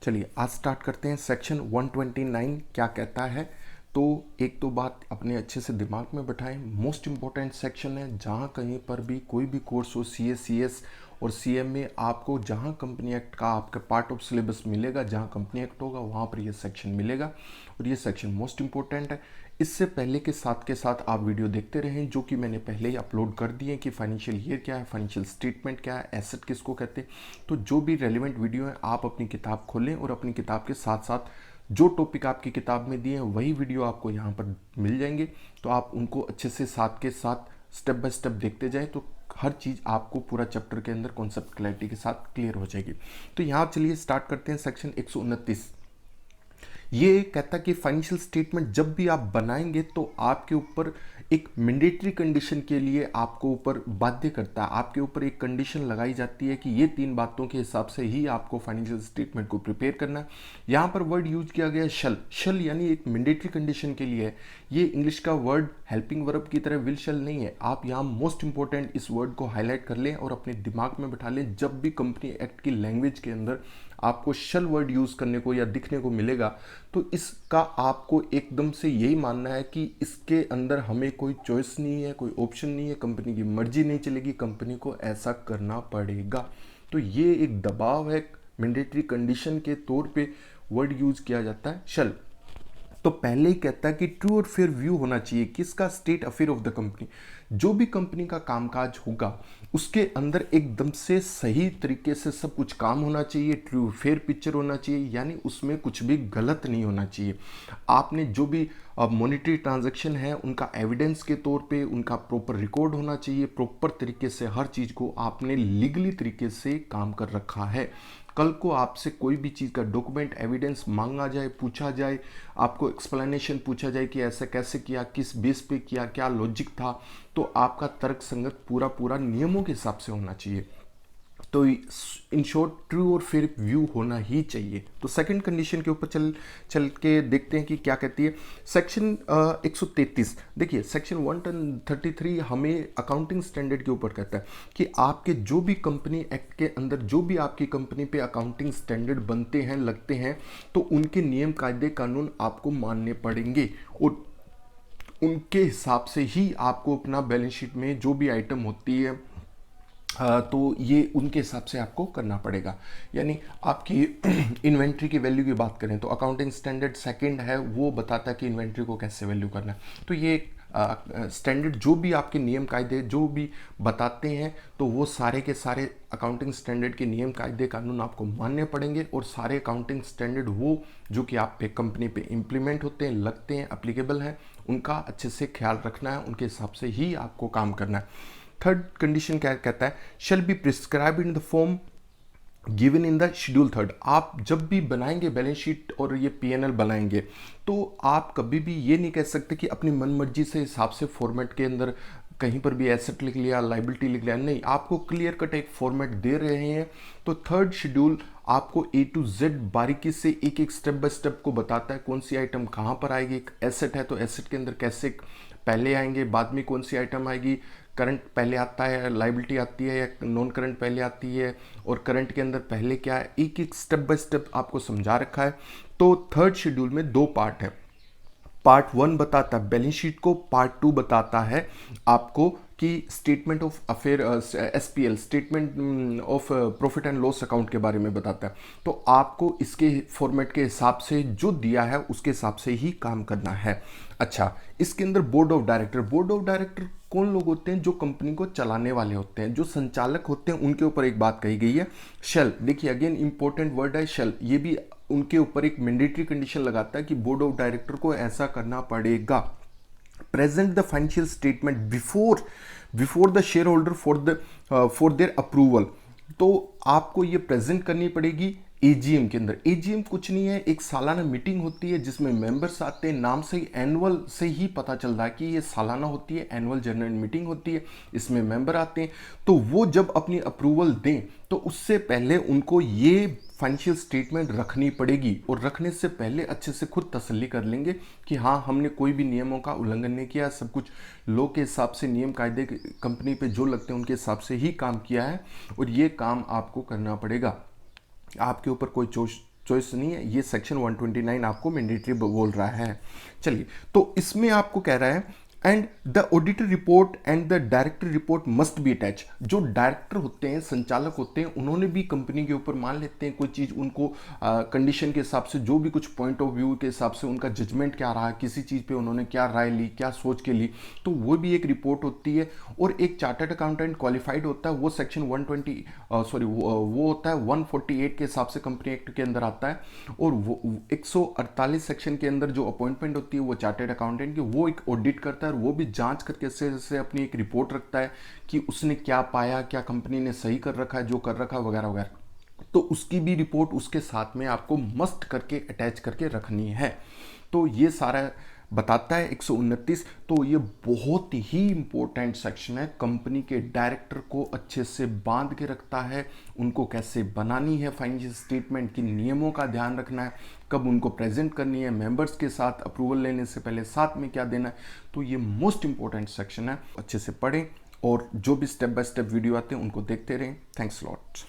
चलिए आज स्टार्ट करते हैं। सेक्शन 129 क्या कहता है। तो एक तो बात अपने अच्छे से दिमाग में बैठाएं, मोस्ट इम्पॉर्टेंट सेक्शन है। जहाँ कहीं पर भी कोई भी कोर्स हो, सी एस, सी एस और सी एम में आपको जहाँ कंपनी एक्ट का आपका पार्ट ऑफ सिलेबस मिलेगा, जहाँ कंपनी एक्ट होगा वहाँ पर ये सेक्शन मिलेगा और ये सेक्शन मोस्ट इम्पॉर्टेंट है। इससे पहले के साथ आप वीडियो देखते रहें जो कि मैंने पहले ही अपलोड कर दिए कि फाइनेंशियल ईयर क्या है, फाइनेंशियल स्टेटमेंट क्या है, एसेट किसको कहते हैं। तो जो भी रेलिवेंट वीडियो है आप अपनी किताब खोलें और अपनी किताब के साथ साथ जो टॉपिक आपकी किताब में दिए हैं वही वीडियो आपको यहाँ पर मिल जाएंगे। तो आप उनको अच्छे से साथ के साथ स्टेप बाय स्टेप देखते जाएं तो हर चीज़ आपको पूरा चैप्टर के अंदर कॉन्सेप्ट क्लैरिटी के साथ क्लियर हो जाएगी। तो यहाँ चलिए स्टार्ट करते हैं। सेक्शन 129 ये कहता है कि फाइनेंशियल स्टेटमेंट जब भी आप बनाएंगे तो आपके ऊपर एक मैंडेटरी कंडीशन के लिए आपको ऊपर बाध्य करता है, आपके ऊपर एक कंडीशन लगाई जाती है कि ये 3 बातों के हिसाब से ही आपको फाइनेंशियल स्टेटमेंट को प्रिपेयर करना है। यहाँ पर वर्ड यूज किया गया है शल। शल यानी एक मैंडेटरी कंडीशन के लिए है। ये इंग्लिश का वर्ड हेल्पिंग वर्ब की तरह विल शल नहीं है। आप यहाँ मोस्ट इंपॉर्टेंट इस वर्ड को हाईलाइट कर लें और अपने दिमाग में बैठा लें। जब भी कंपनी एक्ट की लैंग्वेज के अंदर आपको शल वर्ड यूज करने को या दिखने को मिलेगा तो इसका आपको एकदम से यही मानना है कि इसके अंदर हमें कोई चॉइस नहीं है, कोई ऑप्शन नहीं है, कंपनी की मर्जी नहीं चलेगी, कंपनी को ऐसा करना पड़ेगा। तो ये एक दबाव है, मैंडेटरी कंडीशन के तौर पे वर्ड यूज किया जाता है शल। तो पहले ही कहता है कि ट्रू और फेयर व्यू होना चाहिए किसका, state affair of the company. जो भी कंपनी का कामकाज होगा उसके अंदर एकदम से सही तरीके से सब कुछ काम होना चाहिए, ट्रू फेयर पिक्चर होना चाहिए, यानी उसमें कुछ भी गलत नहीं होना चाहिए। आपने जो भी मॉनेटरी ट्रांजैक्शन है उनका एविडेंस के तौर पे उनका प्रॉपर रिकॉर्ड होना चाहिए, प्रॉपर तरीके से हर चीज़ को आपने लीगली तरीके से काम कर रखा है। कल को आपसे कोई भी चीज़ का डॉक्यूमेंट एविडेंस मांगा जाए, पूछा जाए, आपको एक्सप्लेनेशन पूछा जाए कि ऐसा कैसे किया, किस बेस पे किया, क्या लॉजिक था, तो आपका तर्क संगत पूरा पूरा नियमों के हिसाब से होना चाहिए। तो इन शॉर्ट ट्रू और फेयर व्यू होना ही चाहिए। तो सेकंड कंडीशन के ऊपर चल के देखते हैं कि क्या कहती है सेक्शन 133। देखिए सेक्शन 133 हमें अकाउंटिंग स्टैंडर्ड के ऊपर कहता है कि आपके जो भी कंपनी एक्ट के अंदर जो भी आपकी कंपनी पे अकाउंटिंग स्टैंडर्ड बनते हैं, लगते हैं, तो उनके नियम कायदे कानून आपको मानने पड़ेंगे और उनके हिसाब से ही आपको अपना बैलेंस शीट में जो भी आइटम होती है तो ये उनके हिसाब से आपको करना पड़ेगा। यानी आपकी इन्वेंट्री की वैल्यू की बात करें तो अकाउंटिंग स्टैंडर्ड सेकंड है, वो बताता है कि इन्वेंट्री को कैसे वैल्यू करना है। तो ये स्टैंडर्ड जो भी आपके नियम कायदे जो भी बताते हैं तो वो सारे के सारे अकाउंटिंग स्टैंडर्ड के नियम कायदे कानून आपको मानने पड़ेंगे और सारे अकाउंटिंग स्टैंडर्ड वो जो कि आप पे कंपनी पे इम्प्लीमेंट होते हैं, लगते हैं, अप्लीकेबल हैं, उनका अच्छे से ख्याल रखना है, उनके हिसाब से ही आपको काम करना है। थर्ड कंडीशन क्या कहता है, shall be prescribe in the form given in the schedule third. आप जब भी बनाएंगे बैलेंस शीट और ये पीएनएल बनाएंगे तो आप कभी भी ये नहीं कह सकते कि अपनी मनमर्जी से हिसाब से फॉर्मेट के अंदर कहीं पर भी एसेट लिख लिया, लाइबिलिटी लिख लिया, नहीं, आपको क्लियर कट एक फॉर्मेट दे रहे हैं। तो थर्ड शेड्यूल आपको ए टू जेड बारीकी से एक एक स्टेप बाय स्टेप को बताता है कौन सी आइटम कहाँ पर आएगी। एक एसेट है तो एसेट के अंदर कैसे पहले आएंगे, बाद में कौन सी आइटम आएगी, करंट पहले आता है, लाइबिलिटी आती है या नॉन करंट पहले आती है, और करंट के अंदर पहले क्या है, एक एक स्टेप बाय स्टेप आपको समझा रखा है। तो थर्ड शेड्यूल में 2 पार्ट है। पार्ट 1 बताता है बैलेंस शीट को, पार्ट 2 बताता है आपको कि statement of affair, SPL, statement of profit and loss account के बारे में बताता है। तो आपको इसके फॉर्मेट के हिसाब से जो दिया है उसके हिसाब से ही काम करना है। अच्छा, इसके अंदर बोर्ड ऑफ डायरेक्टर कौन लोग होते हैं, जो कंपनी को चलाने वाले होते हैं, जो संचालक होते हैं, उनके ऊपर एक बात कही गई है शेल। देखिए अगेन इंपॉर्टेंट वर्ड है शेल, ये भी उनके ऊपर एक मैंडेटरी कंडीशन लगाता है कि बोर्ड ऑफ डायरेक्टर को ऐसा करना पड़ेगा। Present the financial statement before the share holder for their approval. तो आपको ये प्रेजेंट करनी पड़ेगी एजीएम के अंदर। एजीएम कुछ नहीं है, एक सालाना मीटिंग होती है जिसमें मेंबर्स आते हैं। नाम से ही एनुअल से ही पता चल रहा है कि ये सालाना होती है, एनुअल जनरल मीटिंग होती है, इसमें मेंबर आते हैं। तो वो जब अपनी अप्रूवल दें तो उससे पहले उनको ये फाइनेंशियल स्टेटमेंट रखनी पड़ेगी और रखने से पहले अच्छे से खुद तसल्ली कर लेंगे कि हाँ हमने कोई भी नियमों का उल्लंघन नहीं किया, सब कुछ लॉ के हिसाब से, नियम कायदे कंपनी पे जो लगते हैं उनके हिसाब से ही काम किया है और ये काम आपको करना पड़ेगा। आपके ऊपर कोई चॉइस नहीं है, ये सेक्शन 129 आपको मैंडेटरी बोल रहा है। चलिए, तो इसमें आपको कह रहा है and the auditor report and the director report must be attach. जो डायरेक्टर होते हैं, संचालक होते हैं, उन्होंने भी कंपनी के ऊपर मान लेते हैं कोई चीज़, उनको कंडीशन के हिसाब से जो भी कुछ पॉइंट ऑफ व्यू के हिसाब से उनका जजमेंट क्या रहा, किसी चीज़ पे उन्होंने क्या राय ली, क्या सोच के ली, तो वो भी एक रिपोर्ट होती है। और एक चार्टर्ड अकाउंटेंट क्वालिफाइड होता है, वो सेक्शन 120 वो होता है 148 के हिसाब से कंपनी एक्ट के अंदर आता है। और वो 148 सेक्शन के अंदर जो अपॉइंटमेंट होती है वो चार्टर्ड अकाउंटेंट की, वो एक ऑडिट करता है और वो भी जांच करके से अपनी एक रिपोर्ट रखता है कि उसने क्या पाया, क्या कंपनी ने सही कर रखा है, जो कर रखा है वगैरह वगैरह। तो उसकी भी रिपोर्ट उसके साथ में आपको मस्ट करके अटैच करके रखनी है। तो ये सारा बताता है 129। तो ये बहुत ही इंपॉर्टेंट सेक्शन है, कंपनी के डायरेक्टर को अच्छे से बांध के रखता है, उनको कैसे बनानी है फाइनेंशियल स्टेटमेंट, किन नियमों का ध्यान रखना है, कब उनको प्रेजेंट करनी है मेंबर्स के साथ, अप्रूवल लेने से पहले साथ में क्या देना है। तो ये मोस्ट इंपॉर्टेंट सेक्शन है, अच्छे से पढ़ें और जो भी स्टेप बाय स्टेप वीडियो आते हैं उनको देखते रहें। Thanks lot.